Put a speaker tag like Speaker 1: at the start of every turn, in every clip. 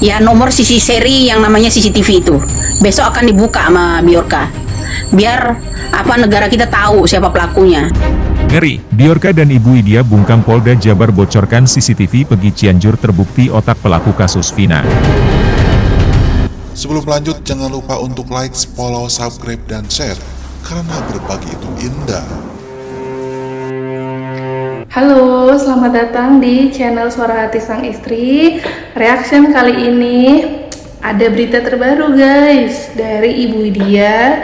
Speaker 1: ya nomor seri yang namanya CCTV itu. Besok akan dibuka sama Biorka. Biar negara kita tahu siapa pelakunya.
Speaker 2: Ngeri, Biorka dan Ibu Widya bungkam Polda Jabar bocorkan CCTV Pegi Cianjur terbukti otak pelaku kasus Vina.
Speaker 3: Sebelum lanjut, jangan lupa untuk like, follow, subscribe, dan share, karena berbagi itu indah.
Speaker 4: Halo, selamat datang di channel Suara Hati Sang Istri. Reaction kali ini ada berita terbaru guys dari Ibu Widya.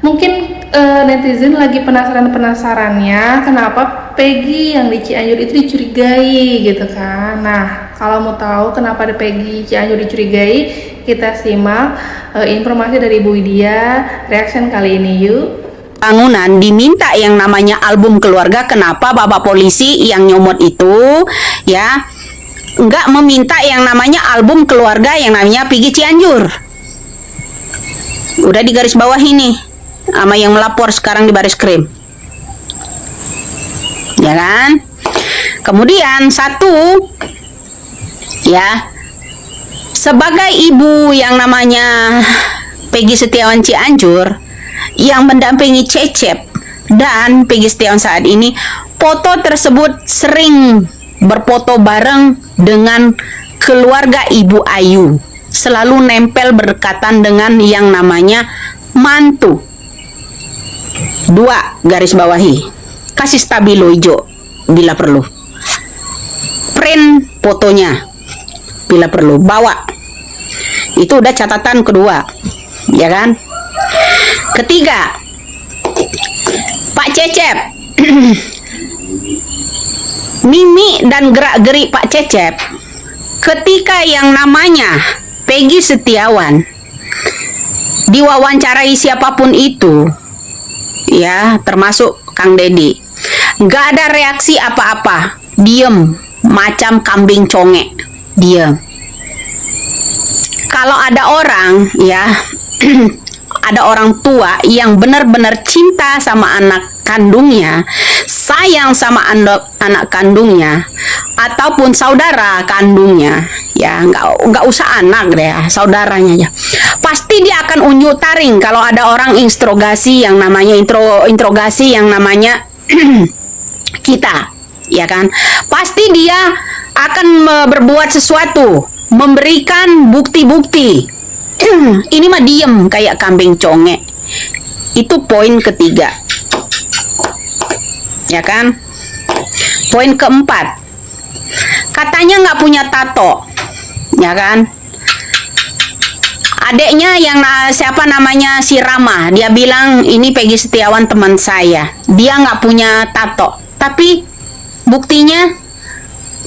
Speaker 4: Mungkin netizen lagi penasarannya kenapa Peggy yang di Cianjur itu dicurigai gitu kan. Nah, kalau mau tahu kenapa ada Peggy Cianjur dicurigai, kita simak informasi dari Ibu Widya reaction kali ini yuk.
Speaker 1: Bangunan diminta yang namanya album keluarga. Kenapa Bapak polisi yang nyomot itu ya nggak meminta yang namanya album keluarga yang namanya Peggy Cianjur? Udah di garis bawah ini sama yang melapor sekarang di baris krim, ya kan? Kemudian satu, ya, sebagai ibu yang namanya Peggy Setiawan Cianjur yang mendampingi Cecep dan Peggy Setiawan saat ini, foto tersebut sering berfoto bareng dengan keluarga Ibu Ayu, selalu nempel berdekatan dengan yang namanya mantu. 2 garis bawahi, kasih stabilo hijau bila perlu, print fotonya bila perlu, bawa. Itu udah catatan kedua, ya kan? Ketiga, Pak Cecep mimi dan gerak-gerik Pak Cecep ketika yang namanya Peggy Setiawan diwawancarai siapapun itu, ya, termasuk Kang Dedi, nggak ada reaksi apa-apa, diem macam kambing congek, diem. Kalau ada orang, ya, ada orang tua yang benar-benar cinta sama anak kandungnya, sayang sama anak kandungnya, ataupun saudara kandungnya, ya, nggak usah anak deh, ya, saudaranya ya, pasti dia akan unjuk taring kalau ada orang interogasi yang namanya interogasi yang namanya kita, ya kan? Pasti dia akan berbuat sesuatu, memberikan bukti-bukti. Ini mah diem kayak kambing congek. Itu poin ketiga, ya kan? Poin keempat, katanya nggak punya tato, ya kan? Adeknya yang siapa namanya, si Rama, dia bilang ini Peggy Setiawan teman saya, dia nggak punya tato, tapi buktinya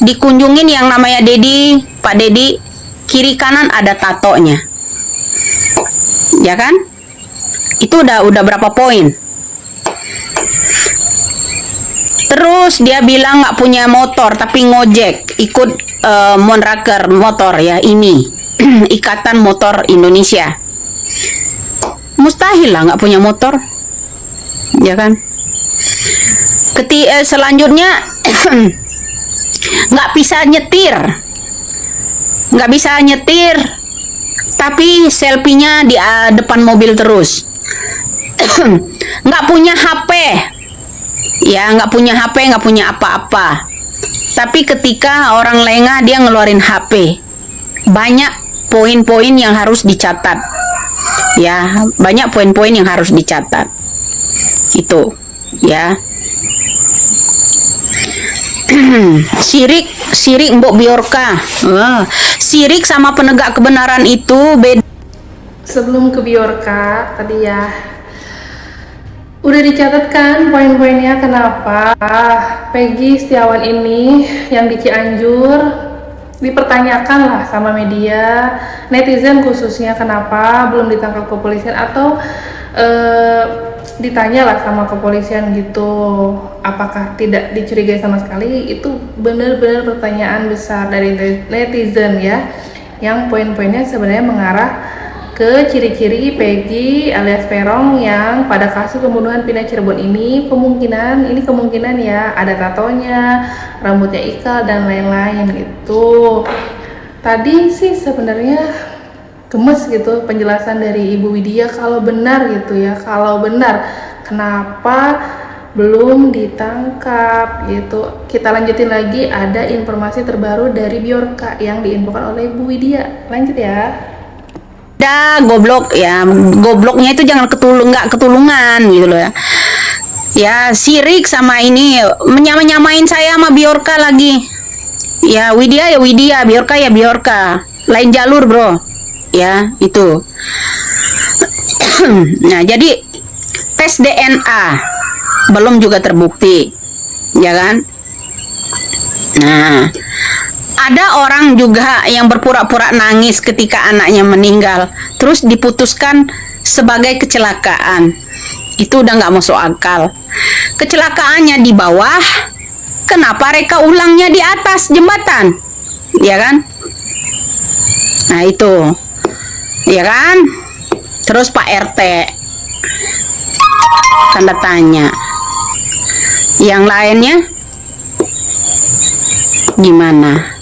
Speaker 1: dikunjungin yang namanya Dedi, Pak Dedi, kiri kanan ada tatonya, ya kan? Itu udah berapa poin. Terus dia bilang nggak punya motor tapi ngojek, ikut monraker motor, ya, ini Ikatan Motor Indonesia. Mustahil lah nggak punya motor, ya kan? Selanjutnya nggak bisa nyetir, tapi selfie-nya di depan mobil terus. Nggak punya HP, ya, nggak punya apa-apa. Tapi ketika orang lengah dia ngeluarin HP. Banyak poin-poin yang harus dicatat, ya, banyak poin-poin yang harus dicatat. Itu, ya. Sirik Mbok Biorka. Sirik sama penegak kebenaran itu beda.
Speaker 4: Sebelum ke Biorka tadi ya udah dicatatkan poin-poinnya kenapa Peggy Setiawan ini yang di Cianjur dipertanyakan lah sama media, netizen khususnya, kenapa belum ditangkap kepolisian atau ditanya lah sama kepolisian gitu, apakah tidak dicurigai sama sekali. Itu benar-benar pertanyaan besar dari netizen ya, yang poin-poinnya sebenarnya mengarah ke ciri-ciri Peggy alias Peron yang pada kasus pembunuhan Vina Cirebon ini kemungkinan ya ada tatonya, rambutnya ikal dan lain-lain gitu. tadi sih sebenarnya gemes gitu penjelasan dari Ibu Widya, kalau benar gitu ya, kalau benar kenapa belum ditangkap gitu. Kita lanjutin lagi, ada informasi terbaru dari Bjorka yang diinfokan oleh Ibu Widya. Lanjut ya.
Speaker 1: Ada goblok ya, gobloknya itu jangan nggak ketulungan gitu loh ya. Ya sirik sama ini menyamain saya sama Bjorka lagi. Ya Widya ya Widya, Bjorka ya Bjorka, lain jalur bro. Ya itu. Nah jadi tes DNA belum juga terbukti, ya kan? Nah, ada orang juga yang berpura-pura nangis ketika anaknya meninggal, terus diputuskan sebagai kecelakaan. Itu udah nggak masuk akal. Kecelakaannya di bawah, kenapa reka ulangnya di atas jembatan? Ya kan? Nah itu, ya kan? Terus Pak RT, tanda tanya. Yang lainnya gimana?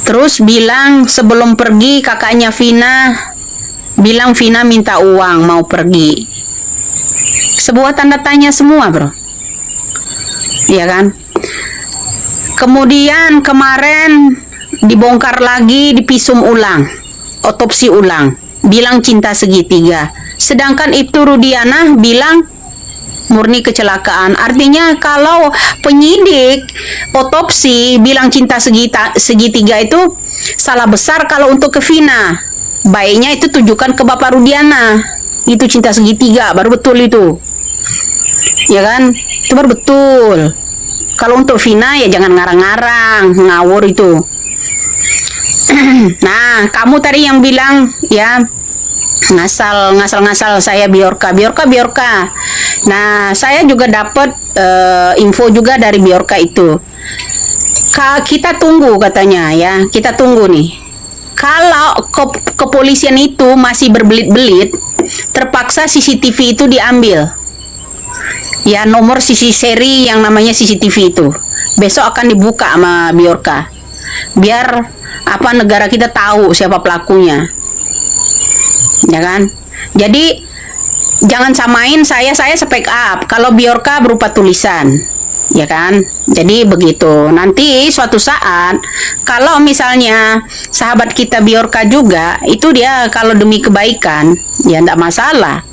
Speaker 1: Terus bilang sebelum pergi kakaknya Vina bilang Vina minta uang mau pergi. Sebuah tanda tanya semua bro, ya kan? Kemudian kemarin dibongkar lagi, dipisum ulang, otopsi ulang, bilang cinta segitiga. Sedangkan Ibtu Rudiana bilang murni kecelakaan. Artinya kalau penyidik otopsi bilang cinta segitiga itu salah besar kalau untuk ke Vina. Baiknya itu tujukan ke Bapak Rudiana. Itu cinta segitiga, baru betul itu. Ya kan? Itu baru betul. Kalau untuk Vina ya jangan ngarang-ngarang, ngawur itu. Nah, kamu tadi yang bilang ya ngasal saya Bjorka. Nah, saya juga dapat info juga dari Bjorka itu. Kita tunggu katanya ya, kita tunggu nih. Kalau kepolisian itu masih berbelit-belit, terpaksa CCTV itu diambil. Ya, nomor seri yang namanya CCTV itu. Besok akan dibuka sama Bjorka. Biar negara kita tahu siapa pelakunya. Ya kan? Jadi jangan samain saya speak up kalau Bjorka berupa tulisan, ya kan? Jadi begitu. Nanti suatu saat kalau misalnya sahabat kita Bjorka juga itu dia kalau demi kebaikan ya enggak masalah.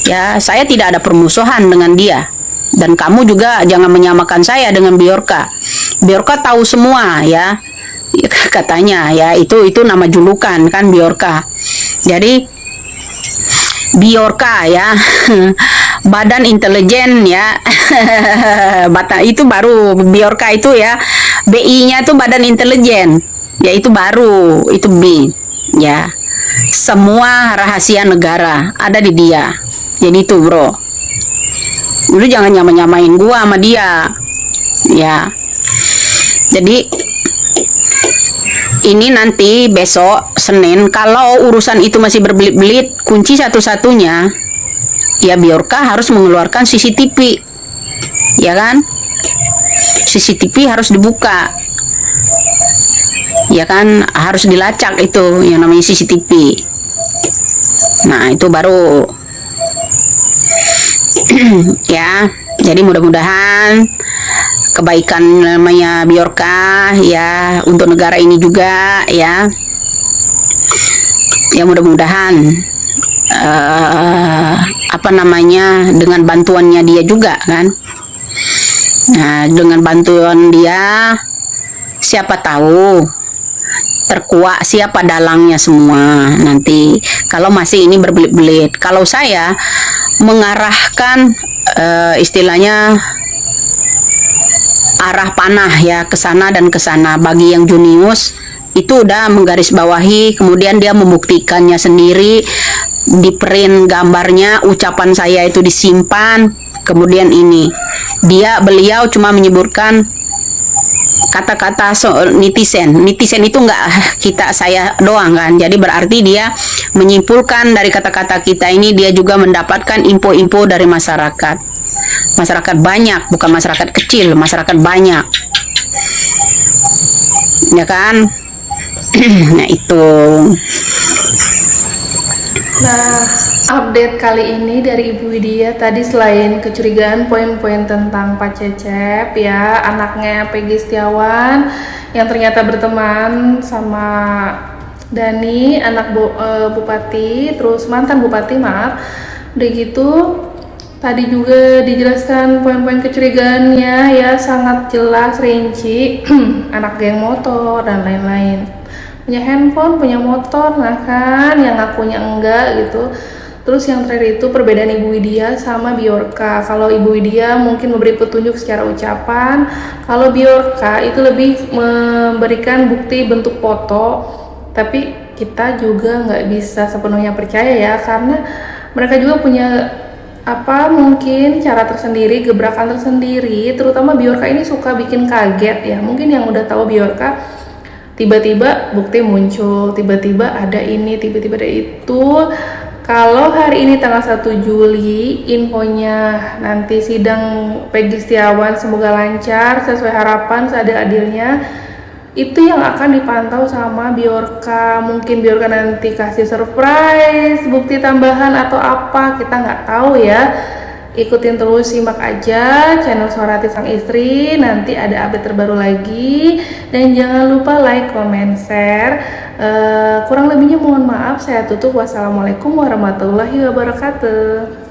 Speaker 1: Ya, saya tidak ada permusuhan dengan dia. Dan kamu juga jangan menyamakan saya dengan Bjorka. Bjorka tahu semua ya. Katanya ya itu nama julukan kan Bjorka. Jadi Bjorka ya Badan Intelijen ya itu baru Bjorka itu ya, BI-nya itu Badan Intelijen ya, itu baru, itu B ya, semua rahasia negara ada di dia. Jadi itu bro, lu jangan nyamain gua sama dia ya. Jadi ini nanti besok Senin kalau urusan itu masih berbelit-belit, kunci satu-satunya ya Bjorka harus mengeluarkan CCTV, ya kan? CCTV harus dibuka, ya kan? Harus dilacak itu yang namanya CCTV. Nah itu baru ya. Jadi mudah-mudahan kebaikan namanya Bjorka ya untuk negara ini juga ya. Ya mudah-mudahan dengan bantuannya dia juga kan. Nah, dengan bantuan dia siapa tahu terkuak siapa dalangnya semua nanti kalau masih ini berbelit-belit. Kalau saya mengarahkan istilahnya arah panah ya ke sana dan ke sana. Bagi yang junius itu udah menggarisbawahi, kemudian dia membuktikannya sendiri, di print gambarnya, ucapan saya itu disimpan. Kemudian ini beliau cuma menyebutkan kata-kata netizen itu enggak saya doang kan. Jadi berarti dia menyimpulkan dari kata-kata kita ini, dia juga mendapatkan info-info dari masyarakat banyak, bukan masyarakat kecil, masyarakat banyak ya kan. Nah itu.
Speaker 4: Nah, update kali ini dari Ibu Widya tadi, selain kecurigaan poin-poin tentang Pak Cecep ya, anaknya Peggy Setiawan yang ternyata berteman sama Dani, anak bupati, terus mantan bupati, maaf. Udah gitu, tadi juga dijelaskan poin-poin kecurigaannya ya, sangat jelas, rinci. Anak geng motor dan lain-lain, punya handphone, punya motor, nah kan yang ngakunya enggak gitu. Terus yang terakhir itu perbedaan Ibu Widya sama Biorka. Kalau Ibu Widya mungkin memberi petunjuk secara ucapan, kalau Biorka itu lebih memberikan bukti bentuk foto. Tapi kita juga nggak bisa sepenuhnya percaya ya, karena mereka juga punya mungkin cara tersendiri, gebrakan tersendiri. Terutama Biorka ini suka bikin kaget ya. Mungkin yang udah tahu Biorka, tiba-tiba bukti muncul, tiba-tiba ada ini, tiba-tiba ada itu. Kalau hari ini tanggal 1 Juli, infonya nanti sidang Peggy Setiawan semoga lancar sesuai harapan seadil-adilnya. Itu yang akan dipantau sama Biorka. Mungkin Biorka nanti kasih surprise, bukti tambahan atau apa, kita nggak tahu ya. Ikutin terus, simak aja channel Suara Hati Sang Istri, nanti ada update terbaru lagi. Dan jangan lupa like, comment, share. Kurang lebihnya mohon maaf, saya tutup. Wassalamualaikum warahmatullahi wabarakatuh.